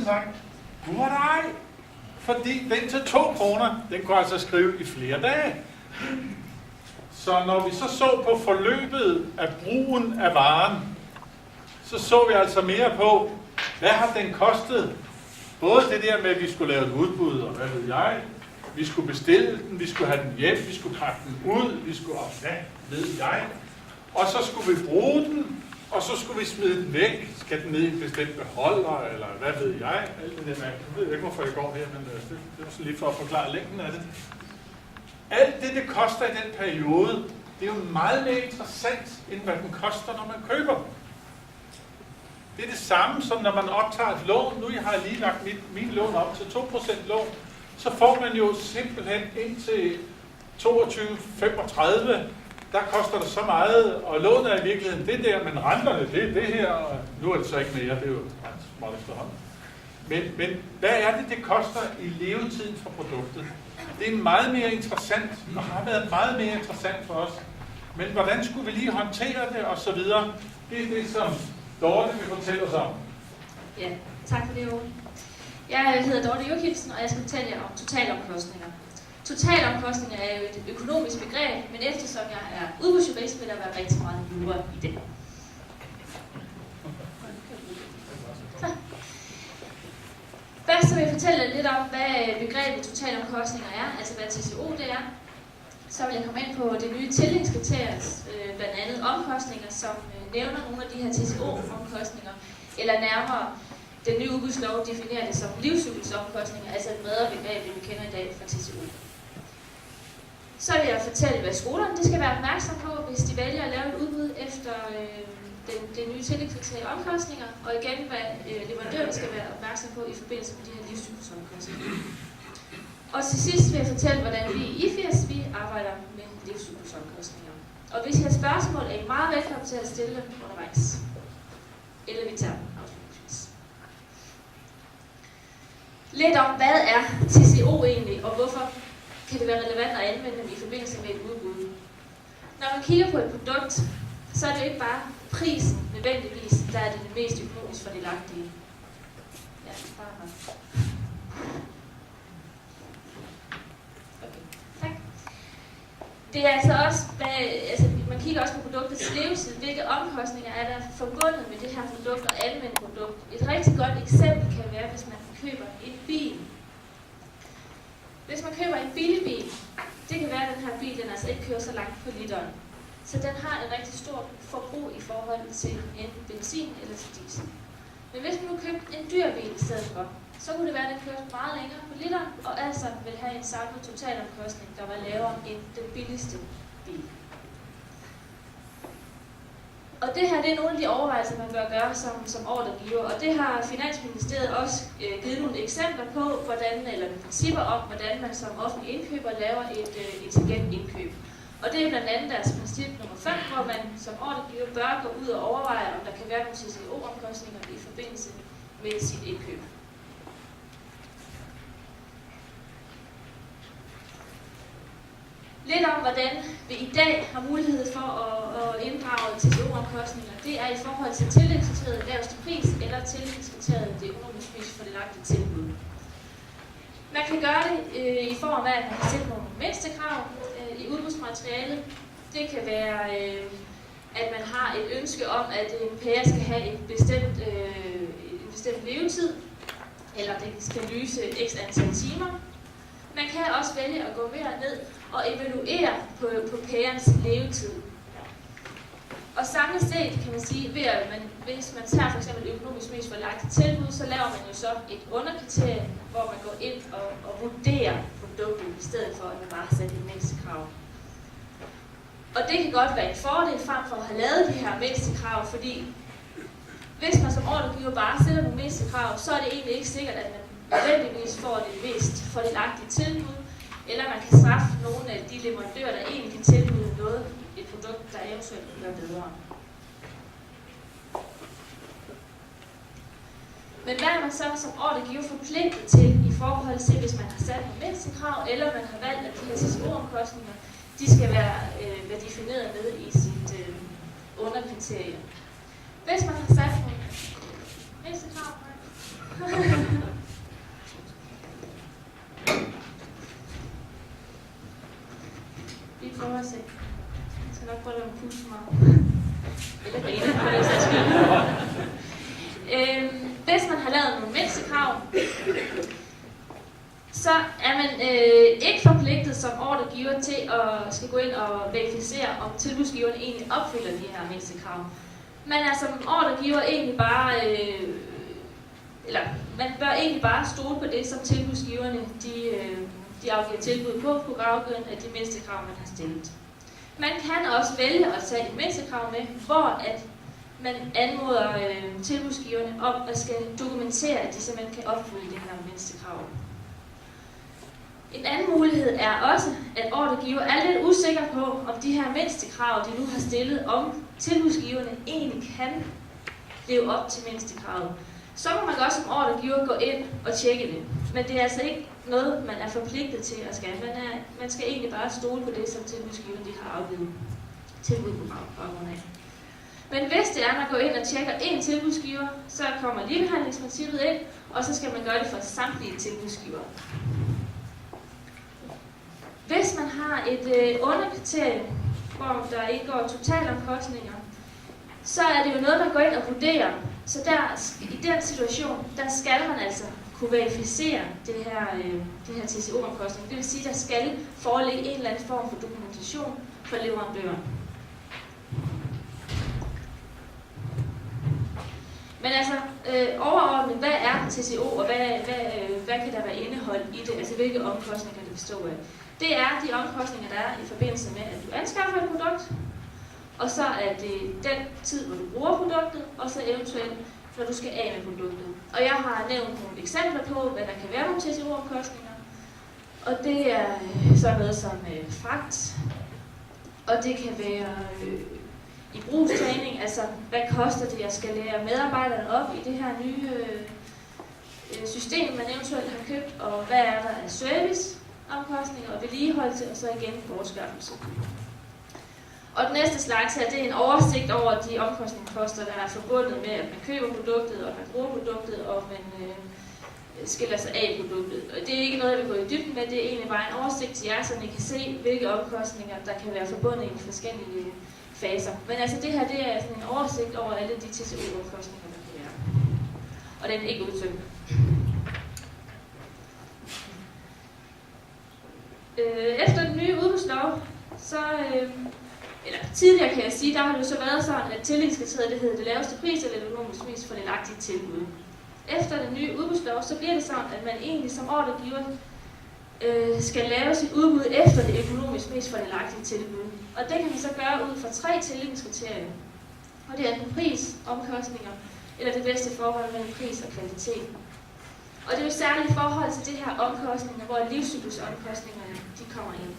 havde sagt, goddag, fordi den til 2 kroner, den kunne altså skrive i flere dage. Så når vi så på forløbet af brugen af varen, så vi altså mere på, hvad har den kostet? Både det der med, at vi skulle lave et udbud, og hvad ved jeg, vi skulle bestille den, vi skulle have den hjem, vi skulle pakke den ud, vi skulle, hvad ved jeg, og så skulle vi bruge den, og så skulle vi smide den væk. Skal den ned i en bestemt beholder, eller hvad ved jeg? Alt det der, jeg ved ikke, hvorfor jeg går her, men det var så lige for at forklare længden af det. Alt det koster i den periode, det er jo meget mere interessant, end hvad den koster, når man køber den. Det er det samme, som når man optager et lån. Nu har jeg lige lagt min lån op til 2% lån. Så får man jo simpelthen indtil 22-35, der koster det så meget, og lånet er i virkeligheden det der, men renterne, det er det her, og nu er det så ikke mere, det er jo ret småt efterhånden. Men hvad er det koster i levetiden for produktet? Det er meget mere interessant, og har været meget mere interessant for os. Men hvordan skulle vi lige håndtere det, og så videre? Det er det, som Dorthe vil fortælle os om. Ja, tak for det, Ole. Jeg hedder Dorthe Jochimsen, og jeg skal fortælle jer om totalomkostninger. Totalomkostninger er jo et økonomisk begreb, men eftersom jeg er udbudsjurist, vil der være rigtig meget jura i det. Først så vil jeg fortælle lidt om, hvad begrebet totalomkostninger er, altså hvad TCO det er. Så vil jeg komme ind på det nye tildelingskriterie, blandt andet omkostninger, som nævner nogle af de her TCO-omkostninger, eller nærmere den nye udbudslov definerer det som livscyklusomkostninger, altså et bredere begreb, det vi kender i dag fra TCO. Så vil jeg fortælle, hvad skolerne de skal være opmærksom på, hvis de vælger at lave et udbud efter det nye tildelingskriterie omkostninger, og igen, hvad leverandørerne skal være opmærksom på i forbindelse med de her livscyklusomkostninger. Og til sidst vil jeg fortælle, hvordan vi i IFIS vi arbejder med livscyklusomkostninger. Og hvis I har spørgsmål, er I meget velkommen til at stille dem undervejs. Eller vi tager dem afslutningsvis. Lidt om, hvad er TCO egentlig, og hvorfor kan det være relevant at anvende dem i forbindelse med et udbud. Når man kigger på et produkt, så er det jo ikke bare prisen nødvendigvis, der er det mest økonomisk fordelagtige. Ja, bare her. Okay, tak. Det er altså også, man kigger også på produktets levetid, hvilke omkostninger er der forbundet med det her produkt og anvendt produkt. Et rigtig godt eksempel kan være, hvis man køber en bil. Hvis man køber en billig bil, det kan være, at den her bil den altså ikke kører så langt på literen. Så den har et rigtig stort forbrug i forhold til enten benzin eller til diesel. Men hvis man nu købte en dyr bil i stedet for, så kunne det være, at den kørte meget længere på literen, og altså vil have en samlet totalomkostning, der var lavere end den billigste bil. Og det her det er nogle af de overvejelser, man bør gøre som ordregiver, og det har Finansministeriet også givet nogle eksempler på, eller principper om, hvordan man som offentlig indkøber laver et intelligent indkøb. Og det er blandt andet deres princip nummer 5, hvor man som ordregiver bør gå ud og overveje, om der kan være nogle TCO-omkostninger i forbindelse med sit indkøb. Lidt om, hvordan vi i dag har mulighed for at inddrage TCO-omkostninger, det er i forhold til tildelingskriteriet laveste pris eller tildelingskriteriet det økonomisk mest fordelagtige tilbud. Man kan gøre det i form af, at man kan sætte nogle mindstekrav i udbudsmaterialet. Det kan være, at man har et ønske om, at en pære skal have en bestemt levetid, eller det skal lyse x antal timer. Man kan også vælge at gå mere ned og evaluere på pærens levetid. Og samlet set kan man sige, hvis man tager for eksempel økonomisk mest fordelagtigt tilbud, så laver man jo så et underkriterie, hvor man går ind og vurderer produktet, i stedet for at man bare sætter et mindstekrav. Og det kan godt være en fordel frem for at have lavet de her mindstekrav, fordi hvis man som ordregiver bare sætter nogle mindstekrav, så er det egentlig ikke sikkert, at man nødvendigvis får det mest fordelagtige tilbud, eller man kan straffe nogle af de leverandører, der egentlig kan tilbyde noget, et produkt, der eventuelt kan gøre bedre. Men hvad er man så som ordregiver forpligtet til i forhold til, hvis man har sat nogle mindstekrav, eller man har valgt, at de her TCO-omkostninger, de skal være defineret med i sit underkriterie. Hvis man har sat nogle mindstekrav, have lavet nogle mindstekrav, så er man ikke forpligtet som ordregiver til at skal gå ind og verificere, om tilbudsgiveren egentlig opfylder de her mindstekrav. Man er som ordregiver egentlig bare, man bør egentlig bare stole på det, som tilbudsgiverne de afgiver tilbud på baggrund af de mindstekrav, man har stillet. Man kan også vælge at tage de mindstekrav med, hvor at man anmoder tilbudsgiverne om at skal dokumentere, at de simpelthen kan opfylde det her mindstekrav. En anden mulighed er også, at ordregiver er lidt usikker på, om de her mindstekrav, de nu har stillet, om tilbudsgiverne egentlig kan leve op til mindstekravet. Så må man godt som ordregiver gå ind og tjekke det. Men det er altså ikke noget, man er forpligtet til at skal. Man skal egentlig bare stole på det, som tilbudsgiverne de har afgivet tilbud på baggrund af. Men hvis det er, at man går ind og tjekker én tilbudsgiver, så kommer ligebehandlingsprincippet ind, og så skal man gøre det for samtlige tilbudsgivere. Hvis man har et underkriterie, hvor der indgår totalomkostninger, så er det jo noget, man går ind og vurderer. Så i den situation, der skal man altså kunne verificere det her TCO-omkostning. Det vil sige, at der skal foreligge en eller anden form for dokumentation for leverandøren. Men altså, overordnet, hvad er TCO, og hvad kan der være indeholdt i det? Altså, hvilke omkostninger kan det bestå af? Det er de omkostninger, der er i forbindelse med, at du anskaffer et produkt, og så er det den tid, hvor du bruger produktet, og så eventuelt, når du skal af med produktet. Og jeg har nævnt nogle eksempler på, hvad der kan være nogle TCO-omkostninger, og det er sådan noget som fragt, og det kan være i brugstræning, altså hvad koster det, jeg skal lære medarbejderne op i det her nye system, man eventuelt har købt, og hvad er der af serviceomkostninger og vedligeholdelse, og så igen bortskaffelse. Og den næste slags her, det er en oversigt over de omkostningsposter, der er forbundet med, at man køber produktet, og man bruger produktet, og man skiller sig af produktet. Og det er ikke noget, jeg vil gå i dybden med, det er egentlig bare en oversigt til jer, så I kan se, hvilke omkostninger, der kan være forbundet i forskellige faser. Men altså det her, det er sådan en oversigt over alle de TCO-omkostninger, der kan være. Og den er ikke udtømt. Efter den nye udbudslov, så eller tidligere kan jeg sige, der har det jo så været sådan, at tillidskriteriet det hedder det laveste pris eller det økonomisk mest fordelagtige tilbud. Efter den nye udbudslov, så bliver det sådan, at man egentlig som ordregiver skal lave sit udbud efter det økonomisk mest fordelagtige tilbud. Og det kan man så gøre ud fra 3 tillidskriterier. Og det er enten pris, omkostninger, eller det bedste forhold mellem pris og kvalitet. Og det er jo særligt i forhold til det her omkostninger, hvor livscyklusomkostningerne de kommer ind.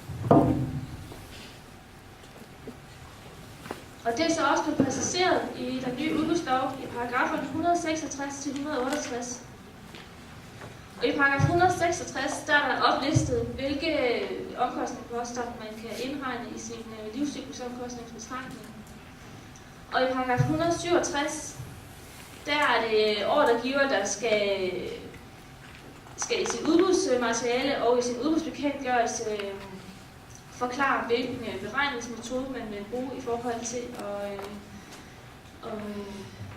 Og det er så også blevet præciseret i den nye udbudslov i paragraferne 166-168. Og i paragraf 166, der er der oplistet, hvilke omkostningsposter man kan indregne i sin livscyklusomkostningsbetragtning. Og i paragraf 167, der er det ordregiver, der skal i sit udbudsmateriale og i sin udbudsbekendtgørelse forklare, hvilken beregningsmetode man vil bruge i forhold til,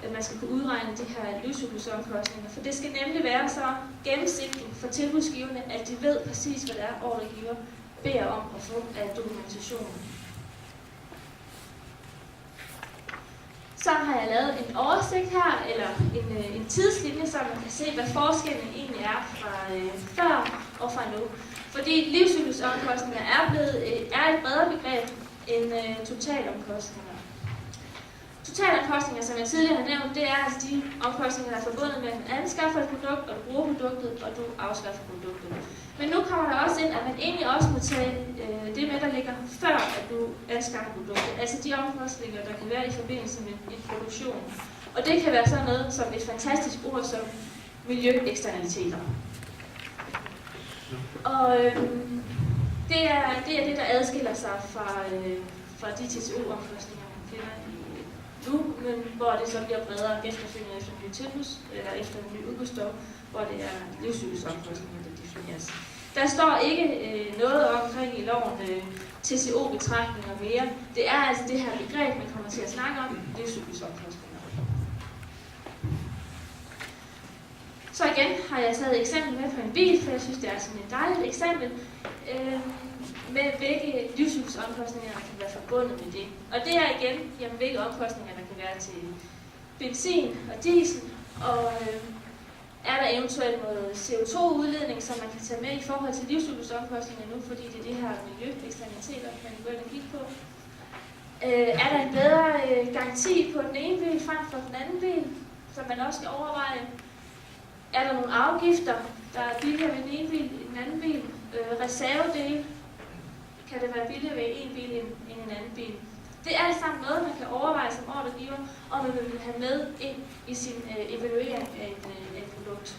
at man skal kunne udregne de her livscyklusomkostninger. For det skal nemlig være så gennemsigtigt for tilbudsgiverne, at de ved præcis, hvad det er, ordregiver beder om at få af dokumentation. Så har jeg lavet en oversigt her, eller en tidslinje, så man kan se, hvad forskellen egentlig er fra før og fra nu. Fordi livscyklusomkostninger er et bredere begreb end totalomkostninger. Totalomkostninger, som jeg tidligere har nævnt, det er altså de omkostninger, der er forbundet med, at man anskaffer et produkt, og du bruger produktet, og du afskaffer produktet. Men nu kommer der også ind, at man egentlig også må tage det med, der ligger før, at du anskaffer produktet. Altså de omkostninger, der kan være i forbindelse med en produktion. Og det kan være sådan noget som et fantastisk ord som miljøeksternaliteter. Og det er det, der adskiller sig fra de TCO-omkostninger, man kender nu, men hvor det så bliver bredere efterfølgende efter en ny tilbuds, eller efter en ny udbudslov, hvor det er livscyklusomkostninger, der defineres. Der står ikke noget omkring i loven TCO-betragtninger mere. Det er altså det her begreb, man kommer til at snakke om, livscyklusomkostninger. Så igen har jeg taget et eksempel med på en bil, for jeg synes, det er sådan et dejligt eksempel, med hvilke livscyklusomkostninger, der kan være forbundet med det. Og det er igen, jamen, hvilke omkostninger, der kan være til benzin og diesel, og er der eventuelt noget CO2-udledning, som man kan tage med i forhold til livscyklusomkostninger nu, fordi det er de her miljøeksternaliteter, man kan gå ind og kigge på. Er der en bedre garanti på den ene bil frem for den anden bil, som man også skal overveje? Er der nogle afgifter, der er billigere ved den ene bil end den anden bil? Reservedele? Kan det være billigere ved en bil end en anden bil? Det er alt sammen noget, man kan overveje som ordregiver, og man vil have med ind i sin evaluering af et produkt.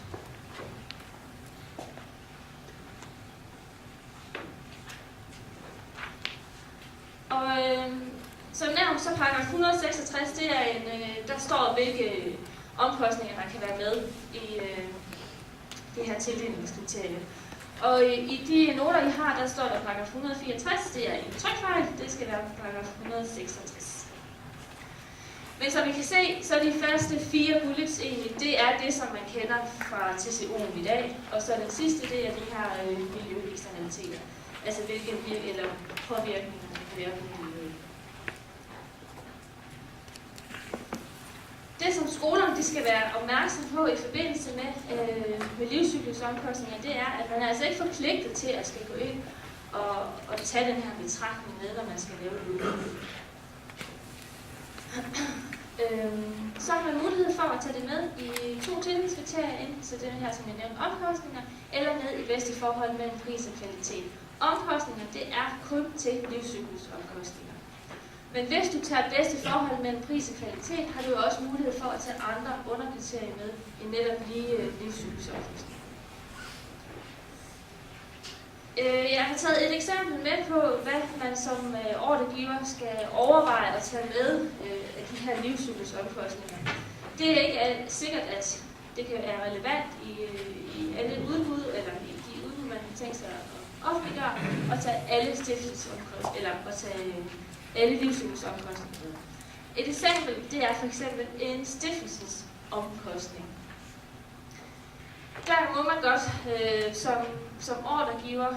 Og som nævnt, så paragraf 166, det er der står, hvilke omkostninger, der kan være med i det her tildelingskriterie. Og i de noter, I har, der står der paragraf 164, det er en trykfejl, det skal være paragraf 166. Men som I kan se, så er de første 4 bullets egentlig, det er det, som man kender fra TCO'en i dag. Og så den sidste, det er de her miljøeksternaliteter. Altså hvilke påvirkninger der kan være på miljøet. Det, som skolerne de skal være opmærksom på i forbindelse med livscyklusomkostninger, det er, at man er altså ikke forpligtet til at skal gå ind og tage den her betragtning med, når man skal lave et udbud. Så har man mulighed for at tage det med i 2 tillidskriterier ind, så det her, som jeg nævnte, omkostninger, eller med i bedste forhold mellem pris og kvalitet. Omkostninger, det er kun til livscyklusomkostninger. Men hvis du tager bedste forhold mellem pris og kvalitet, har du jo også mulighed for at tage andre underkriterier med i netop lige livscyklusomkostninger. Jeg har taget et eksempel med på, hvad man som ordregiver skal overveje at tage med af de her livscyklusomkostninger. Det er ikke sikkert, at det kan være relevant i alle udbud, eller i de udbud, man har tænkt sig at offentliggøre, og tage alle stiftelsesomkostninger, eller at tage alle livscyklusomkostninger med. Et eksempel, det er for eksempel en stiftelsesomkostning. Der må man godt som ordregiver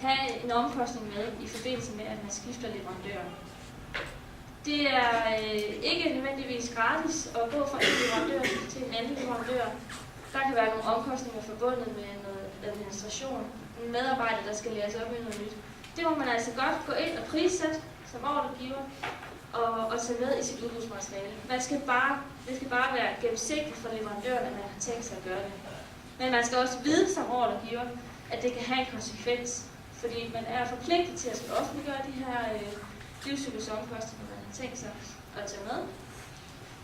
have en omkostning med i forbindelse med, at man skifter leverandør. Det er ikke nødvendigvis gratis at gå fra en leverandør til en anden leverandør. Der kan være nogle omkostninger forbundet med noget administration, en medarbejder, der skal læres op i noget nyt. Det må man altså godt gå ind og prissætte som ordregiver og tage med i sit udbudsmateriale. Det skal bare være gennemsigtigt for leverandøren, at man har tænkt sig at gøre det. Men man skal også vide som ordregiver, at det kan have en konsekvens, fordi man er forpligtet til at skulle offentliggøre de her livscyklusomkostninger, man har tænkt sig at tage med.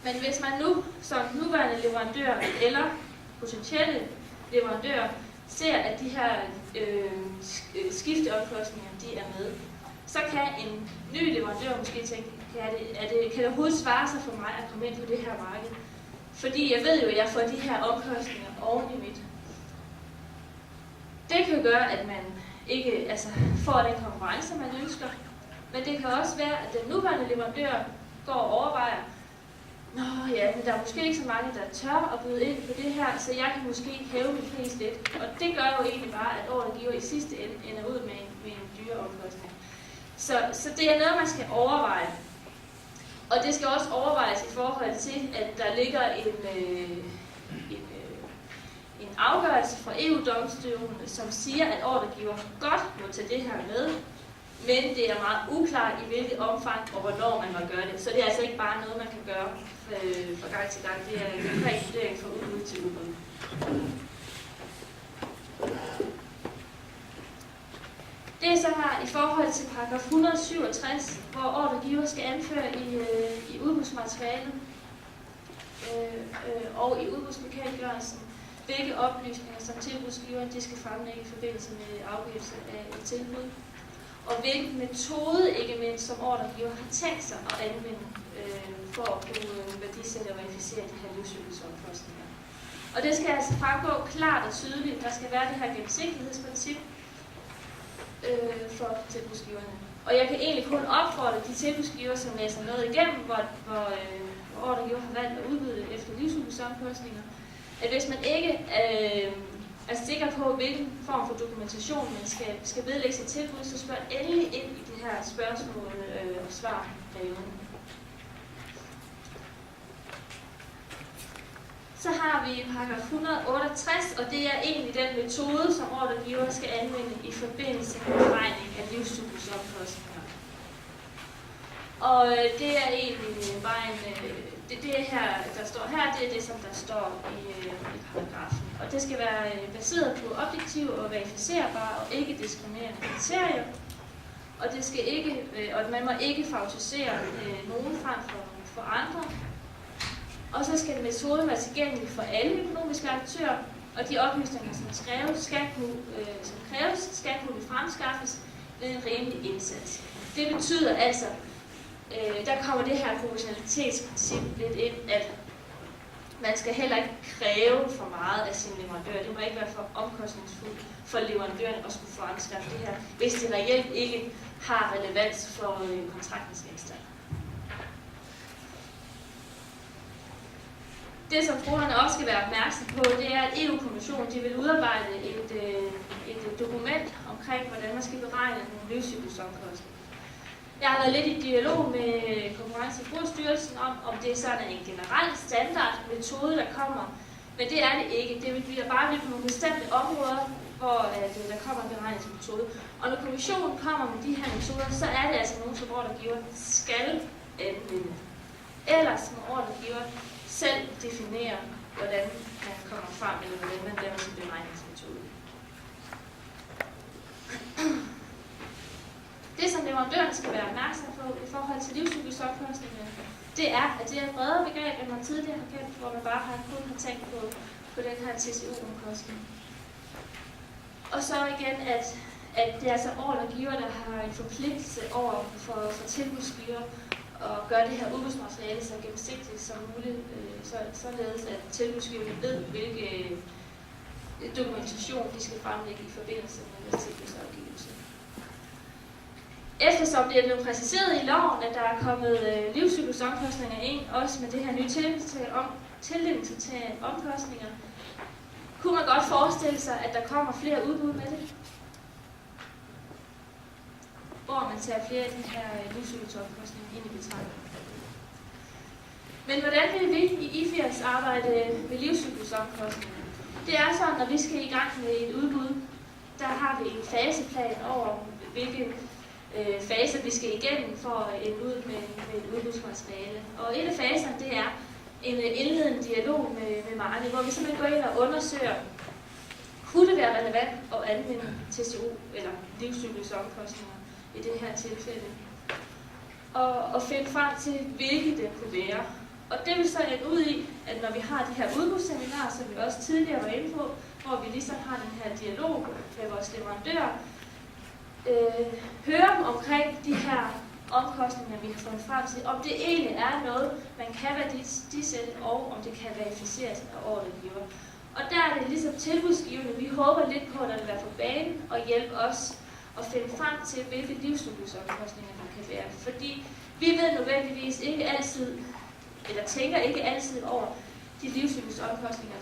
Men hvis man nu som nuværende leverandør eller potentielle leverandør ser, at de her skifteomkostninger de er med, så kan en ny leverandør måske tænke, kan det overhovedet svare sig for mig at komme ind på det her marked? Fordi jeg ved jo, at jeg får de her omkostninger oven i mit. Det kan gøre, at man ikke får den konkurrence, man ønsker. Men det kan også være, at den nuværende leverandør går og overvejer, men der er måske ikke så mange, der tør at byde ind på det her, så jeg kan måske hæve min pris lidt. Og det gør jo egentlig bare, at ordregiver i sidste ende ender ud med en dyre omkostning. Så det er noget, man skal overveje. Og det skal også overvejes i forhold til, at der ligger en afgørelse fra EU-domstolen, som siger, at ordregiver godt må tage det her med, men det er meget uklart i hvilket omfang og hvornår man må gøre det. Så det er altså ikke bare noget, man kan gøre fra gang til gang. Det er en konkret vurdering fra udbud til udbud. Det er så her i forhold til paragraf 167, hvor ordregiver skal anføre i udbudsmaterialet og i udbudsbekendtgørelsen, hvilke oplysninger som tilbudsgiveren de skal fremlægge i forbindelse med afgivelse af et tilbud, og hvilken metode, ikke mindst, som ordregiver har tænkt sig at anvende for at kunne værdisætte og verificere de her livscyklusomkostninger. Og det skal altså fremgå klart og tydeligt. Der skal være det her gennemsigtighedsprincip for tilbudsgiverne. Og jeg kan egentlig kun opfordre de tilbudsgiver, som læser noget igennem, hvor ordregiver har valgt at udbyde det efter livscyklusomkostninger, at hvis man ikke er sikker på, hvilken form for dokumentation man skal vedlægge sig tilbud, så spørg endelig ind i det her spørgsmål og svar-perioden. Så har vi paragraf 168, og det er egentlig den metode, som ordregiver skal anvende i forbindelse med beregning af livscyklusomkostninger. Og det er egentlig bare det her, der står her, det er det, som der står i paragrafen. Og det skal være baseret på objektive og verificerbare og ikke diskriminerende kriterier. Og det skal ikke, og man må ikke favorisere nogen frem for andre. Og så skal metoden være tilgængelig for alle økonomiske aktører, og de oplysninger, som kræves, skal kunne fremskaffes ved en rimelig indsats. Det betyder altså, der kommer det her proportionalitetsprincip lidt ind, at man skal heller ikke kræve for meget af sin leverandør. Det må ikke være for omkostningsfuldt for leverandøren at skulle fremskaffe det her, hvis det reelt ikke har relevans for kontraktens genstand. Det, som brugerne også skal være opmærksom på, det er, at EU-kommissionen vil udarbejde et dokument omkring, hvordan man skal beregne nogle livscyklusomkostninger. Jeg har været lidt i dialog med Konkurrence- og Forbrugerstyrelsen om det er sådan en generel standardmetode, der kommer, men det er det ikke. Det bliver bare på nogle bestemte områder, hvor der kommer en beregningsmetode. Og når kommissionen kommer med de her metoder, så er det altså nogle, som ordregiver skal anvende. Ellers må ordregiver selv definere, hvordan man kommer frem, eller hvordan man laver sin beregningsmetode. Det, som leverandøren skal være opmærksom på i forhold til livscyklusomkostninger, det er, at det er et bredere begreb, end man tidligere har kendt, hvor man bare kun har tænkt på den her TCO-omkostning. Og så igen, at det er altså ordregiver, der har en forpligtelse over for tilbudsgiver og gøre det her udbudsmateriale så gennemsigtigt som muligt, således at tilbudsgiverne ved, hvilke dokumentation de skal fremlægge i forbindelse med deres tilbudsafgivelse. Eftersom det er blevet præciseret i loven, at der er kommet livscyklusomkostninger ind, også med det her nye tildelingskriterium omkostninger, kunne man godt forestille sig, at der kommer flere udbud med det, hvor man tager flere af de her livscyklusomkostninger ind i betragtning. Men hvordan vil vi i IFIAS arbejde med livscyklusomkostninger? Det er sådan, når vi skal i gang med et udbud, der har vi en faseplan over, hvilke faser vi skal igennem for at ende ud med et udbudsmateriale. Og en af faserne, det er en indledende dialog med markedet, hvor vi simpelthen går ind og undersøger, kunne det være relevant at anvende TCO eller livscyklusomkostninger i det her tilfælde, og finde frem til, hvilke det kunne være. Og det vil så ende ud i, at når vi har de her udbudsseminarer, som vi også tidligere var inde på, hvor vi ligesom har den her dialog med vores leverandører, høre dem omkring de her omkostninger, vi har fundet frem til, om det egentlig er noget, man kan værdisætte, og om det kan verificeres af ordregiver. Og der er det ligesom tilbudsgivende, vi håber lidt på, at der vil være på banen og hjælpe os at finde frem til, hvilke livscyklusomkostninger der kan være. Fordi vi ved nødvendigvis ikke altid, eller tænker ikke altid over de livscyklusomkostninger,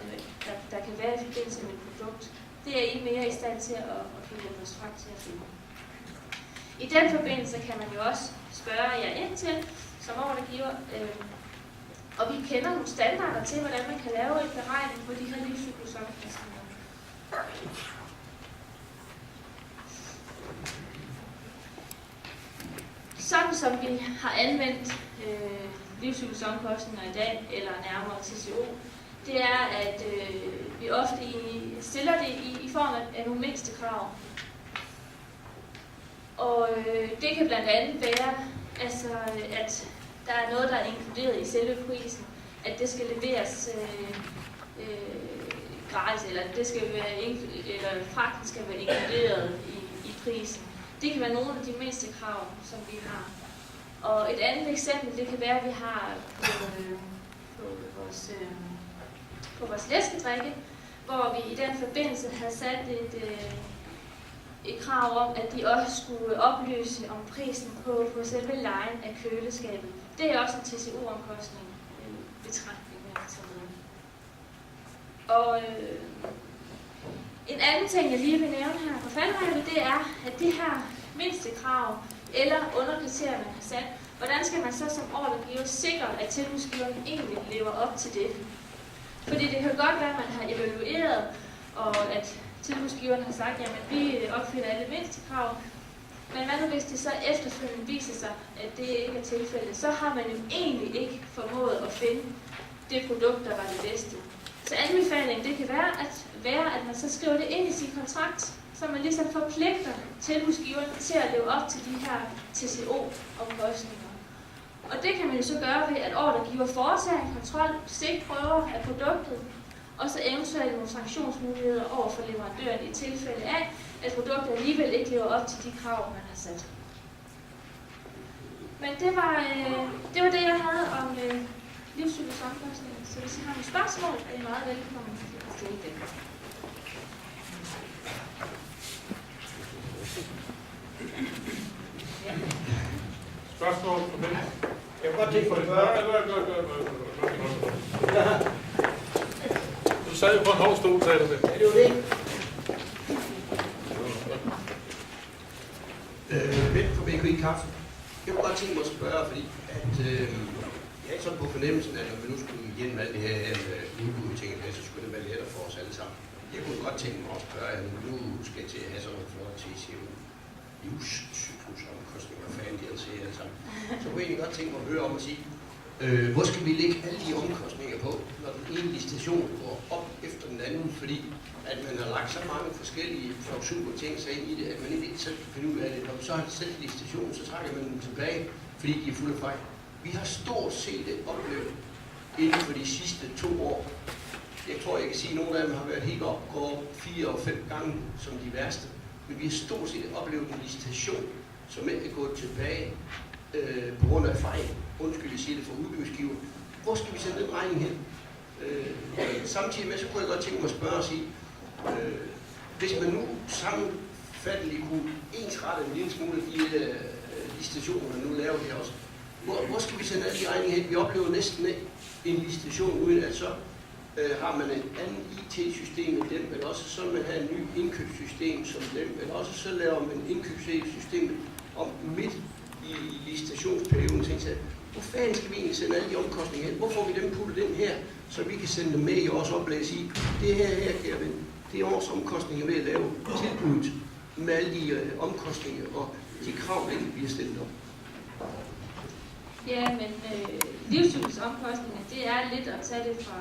der kan være i forbindelse med et produkt. Det er I mere i stand til at kunne hjælpe os frem til at finde. I den forbindelse kan man jo også spørge jer ind til, som ordregiver, og vi kender nogle standarder til, hvordan man kan lave en beregning på de her livscyklusomkostninger. Sådan som vi har anvendt livscyklusomkostninger i dag, eller nærmere TCO, det er, at vi ofte stiller det i form af nogle mindste krav. Og det kan blandt andet være, altså, at der er noget, der er inkluderet i selve prisen, at det skal leveres gratis, eller det skal være eller fragten skal være inkluderet i prisen. Det kan være nogle af de mindste krav, som vi har. Og et andet eksempel, det kan være, at vi har på vores læskedrikke, hvor vi i den forbindelse har sat et krav om, at de også skulle oplyse om prisen på selve lejen af køleskabet. Det er også en TCO-omkostning betragtning. Og en anden ting, jeg lige vil nævne her på faldrebet, det er, at de her mindste krav eller underkriterier, man har sat, hvordan skal man så som ordregiver sikre, at tilbudsgiveren egentlig lever op til det? Fordi det kan godt være, at man har evalueret, og at tilbudsgiveren har sagt, jamen vi opfylder alle mindste krav, men hvad nu hvis det så efterfølgende viser sig, at det ikke er tilfældet, så har man jo egentlig ikke formået at finde det produkt, der var det bedste. Så anbefalingen, det kan være, at man så skriver det ind i sin kontrakt, så man ligesom forpligter tilbudsgiveren til at leve op til de her TCO-omkostninger. Og det kan man jo så gøre ved, at ordregiver foretager en kontrol, stikprøver af produktet, og så eventuelt nogle sanktionsmuligheder over for leverandøren i tilfælde af, at produktet alligevel ikke lever op til de krav, man har sat. Men det var det, jeg havde om livscyklusomkostninger. Så hvis I har nogle spørgsmål, er I meget velkommen til at stille dem. Ja. Spørgsmål på det? Jeg kan godt tænke mig at spørge. Du sad jo på en hård stol, sagde du det. Ja, det var det. Vent for BKI Kaffe. Jeg kunne godt tænke mig at spørge, fordi at, jeg er sådan på fornemmelsen, at når vi nu skulle igennem alt det her udbudting, så skulle det være lettere for os alle sammen. Jeg kunne godt tænke mig at spørge, at nu skal jeg til at have sådan nogle flotte TCO livscyklusomkostninger, hvad fanden de altså alle sammen. Så kunne jeg egentlig godt tænke mig at høre om at sige, hvor skal vi lægge alle de omkostninger på, når den ene station går op efter den anden, fordi at man har lagt så mange forskellige klausuler ting sig ind i det, at man ikke selv kan finde ud af det. Når man så har selv stationen, så trækker man dem tilbage, fordi de er fulde af fejl. Vi har stort set oplevet inden for de sidste 2 år. Jeg tror, jeg kan sige, at nogle af dem har været helt op, går 4 og 5 gange som de værste. Men vi har stort set oplevet en licitation, som ikke er gået tilbage på grund af fejl. Undskyld, jeg siger det for udbudsgiver. Hvor skal vi sende den regning hen? Samtidig med, så kunne jeg godt tænke mig at spørge og sige, hvis man nu sammenfatteligt kunne ensrette en lille smule de licitationer, man nu laver her også, hvor skal vi sende alle de regninger hen? Vi oplever næsten en licitation, uden at så har man et andet IT-system end dem, eller også så vil man have en ny indkøbssystem som dem, eller også så laver man indkøbssystemet om midt i licitationsperioden. Så hvor fanden skal vi egentlig sende alle de omkostninger hen? Hvor får vi dem puttet ind her, så vi kan sende dem med i vores oplæg og sige, det her kan jeg det er års omkostninger ved at lave tilbuddet med alle de omkostninger og de krav, der ikke bliver stillet op. Ja, men livscyklusomkostninger, det er lidt at tage det fra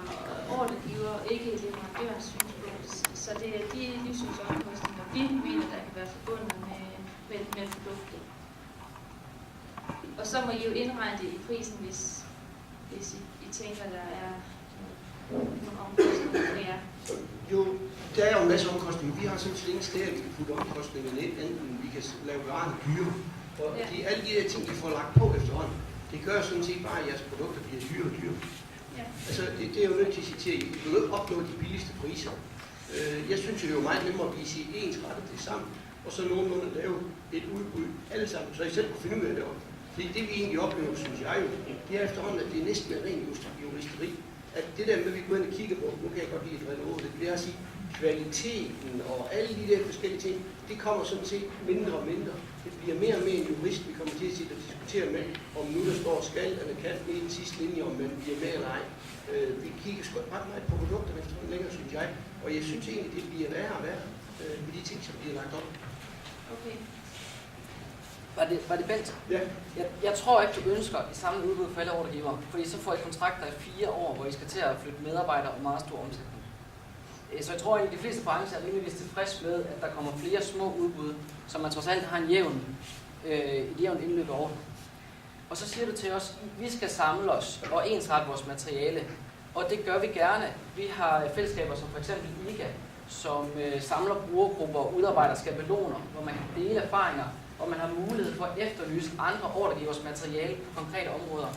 ordregiver og ikke leverandørens synspunkt. Så det er de livscyklusomkostninger, vi mener, der kan være forbundet med produktet. Og så må I jo indregne det i prisen, hvis I tænker, der er nogle omkostninger mere. Jo, der er jo en masse omkostninger. Vi har sådan set ingen steder, vi kan putte omkostningerne ind, enten vi kan lave varerne dyre. Og alle de der ting, de får lagt på efterhånden, det gør sådan set bare, at jeres produkter bliver dyre og dyre. Ja. Altså, det er jo nødt til at citere, I vil jo opnå de billigste priser. Jeg synes jo meget nemmere at blive ensrettet det sammen, og så nogenlunde lave et udbud alle sammen, så I selv kan finde ud af det også. Fordi det vi egentlig oplever, synes jeg jo, det er efterhånden, at det er næsten en ren juristeri. At det der med, at vi går ind og kigger på, nu kan jeg godt lide at drille over det er at sige, kvaliteten og alle de der forskellige ting, det kommer sådan set mindre og mindre. Det bliver mere og mere en jurist, vi kommer til at sidde og diskutere med, om nu der står skal eller kan i den sidste linje, om man bliver med eller ej. Vi kigger sgu ret meget på produkterne efterhånden længere, synes jeg. Og jeg synes egentlig, det bliver værre og værre med de ting, som bliver lagt op. Okay. Var det Bent? Ja. Jeg tror ikke, du ønsker et samlet udbud for alle ordregivere, fordi så får I kontrakter i 4 år, hvor I skal til at flytte medarbejdere og meget stor omsætning. Så jeg tror egentlig, at de fleste brancher er rimelig tilfreds med, at der kommer flere små udbud, så man trods alt har et jævnt indløb over. Og så siger du til os, at vi skal samle os og ensrette vores materiale. Og det gør vi gerne. Vi har fællesskaber som f.eks. IGA, som samler brugergrupper og udarbejder skabeloner, hvor man kan dele erfaringer, og man har mulighed for at efterlyse andre ordregivers materiale på konkrete områder.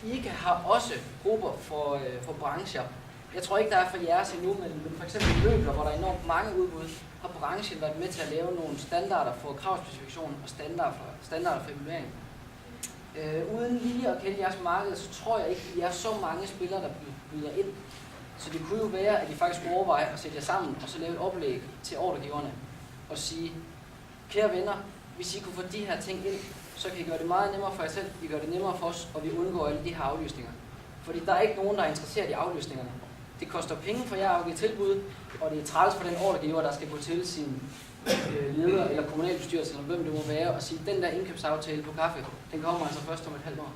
IGA har også grupper for brancher. Jeg tror ikke, der er for jeres endnu, men for eksempel møbler, hvor der er enormt mange udbud, har branchen været med til at lave nogle standarder for kravspecifikation og standarder for evaluering. Uden lige at kende jeres marked, så tror jeg ikke, at I er så mange spillere, der byder ind. Så det kunne jo være, at I faktisk skulle overveje at sætte jer sammen og så lave et oplæg til ordregiverne og sige, kære venner, hvis I kunne få de her ting ind, så kan I gøre det meget nemmere for jer selv, I gør det nemmere for os, og vi undgår alle de her aflysninger. Fordi der er ikke nogen, der er interesseret i aflysningerne. Det koster penge for jer at afgive tilbud, og det er træls for den ordregiver, der skal gå til sin leder eller kommunalbestyrelse, eller hvem det må være, og sige, den der indkøbsaftale på kaffe, den kommer altså først om et halvt år.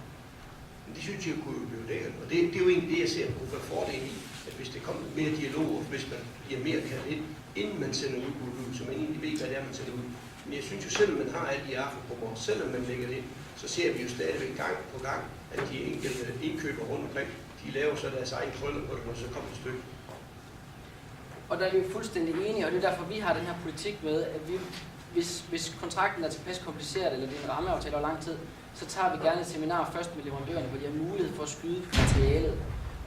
Men det synes jeg kunne jo blive lækkert, og det er jo egentlig det, jeg ser kunne være fordelen i, at hvis det kommer mere dialog, og hvis man bliver mere kaldt ind, inden man sender udbud ud, så man egentlig ved, hvad det er, man sender ud. Men jeg synes jo, selvom man har alle de aftengrupper, selvom man lægger det ind, så ser vi jo stadigvæk gang på gang, at de enkelte indkøber rundt omkring, de laver så deres egen krøller på det, når så kommer et stykke. Og der er vi jo fuldstændig enige, og det er derfor, vi har den her politik med, at vi, hvis kontrakten er tilpas kompliceret, eller det er en rammeaftale over lang tid, så tager vi gerne et seminar først med leverandørerne, hvor de har mulighed for at skyde materialet.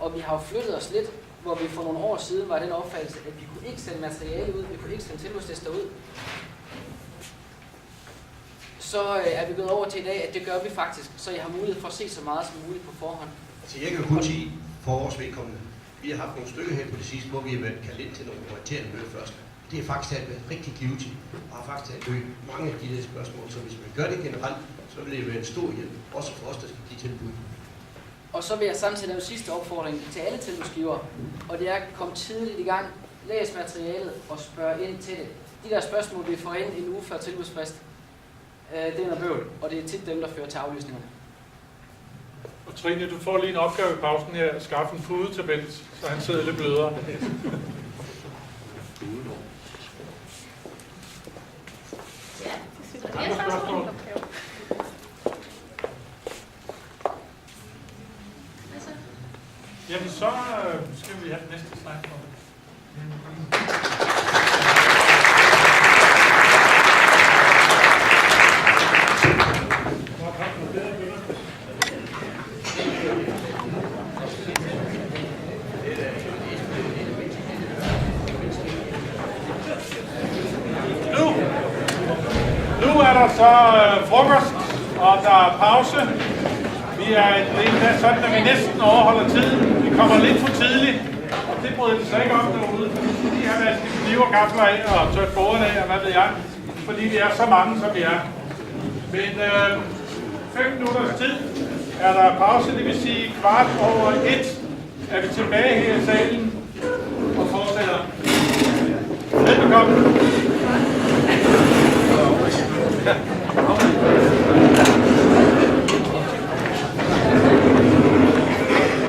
Og vi har jo flyttet os lidt, hvor vi for nogle år siden var den opfattelse, at vi kunne ikke sende materiale ud, vi kunne ikke sende tilbudslister ud. Så er vi gået over til i dag, at det gør vi faktisk, så I har mulighed for at se så meget som muligt på forhånd. Altså jeg kan kun sige for vores vedkommende. Vi har haft nogle stykker her på det sidste, hvor vi har været kaldt ind til nogle orienterende møder først. Det har faktisk været rigtig givetigt, og har faktisk løst mange af de der spørgsmål. Så hvis man gør det generelt, så vil det være en stor hjælp, også for os, der skal give tilbud. Og så vil jeg samtidig lave sidste opfordring til alle tilbudsgivere, og det er at komme tidligt i gang, læs materialet og spørg ind til det. De der spørgsmål, vi får ind en uge før tilbudsfrist, det er noget bøvl, og det er tit dem, der fører til aflysningerne. Og Trine, du får lige en opgave i pausen her, at skaffe en pudetabel, så han sidder lidt blødere. Ja, så det er spørgsmål. Jamen så skal vi have den næste slide på. Nu er der så frokost, og der er pause. Det er sådan, at vi næsten overholder tiden. Vi kommer lidt for tidligt, og det bryder de sig ikke om derude. De har vasket kniver, gafler af og tørt bordene af, og hvad ved jeg, fordi vi er så mange, som vi er. Men 5 minutters tid er der pause, det vil sige 1:15 er vi tilbage her i salen.